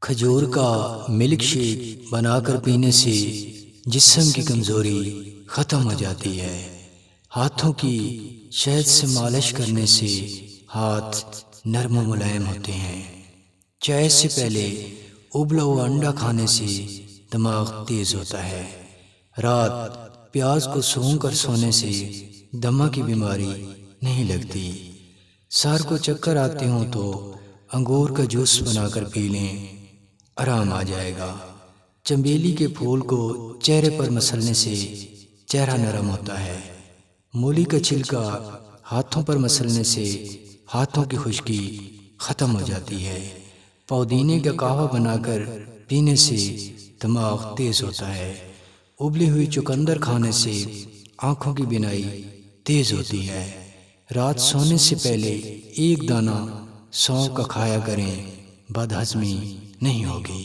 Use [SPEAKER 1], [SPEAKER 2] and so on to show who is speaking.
[SPEAKER 1] کھجور کا milk shake بنا کر پینے سے جسم کی کمزوری ختم ہو جاتی ہے۔ ہاتھوں کی شہد سے مالش کرنے سے ہاتھ نرم و ملائم ہوتے ہیں۔ چائے سے پہلے ابلا ہوا انڈا کھانے سے دماغ تیز ہوتا ہے۔ رات پیاز کو سونگھ کر سونے سے دمہ کی بیماری نہیں لگتی۔ سر کو چکر آتے ہوں تو انگور کا جوس بنا کر پی لیں، آرام آ جائے گا۔ چنبیلی کے پھول کو چہرے پر مسلنے سے چہرہ نرم ہوتا ہے۔ مولی کا چھلکا ہاتھوں پر مسلنے سے ہاتھوں کی خشکی ختم ہو جاتی ہے۔ پودینے کا قہوہ بنا کر پینے سے دماغ تیز ہوتا ہے۔ ابلی ہوئی چقندر کھانے سے آنکھوں کی بینائی تیز ہوتی ہے۔ رات سونے سے پہلے ایک دانہ سونف کا کھایا کریں، بد ہضمی نہیں ہوگی۔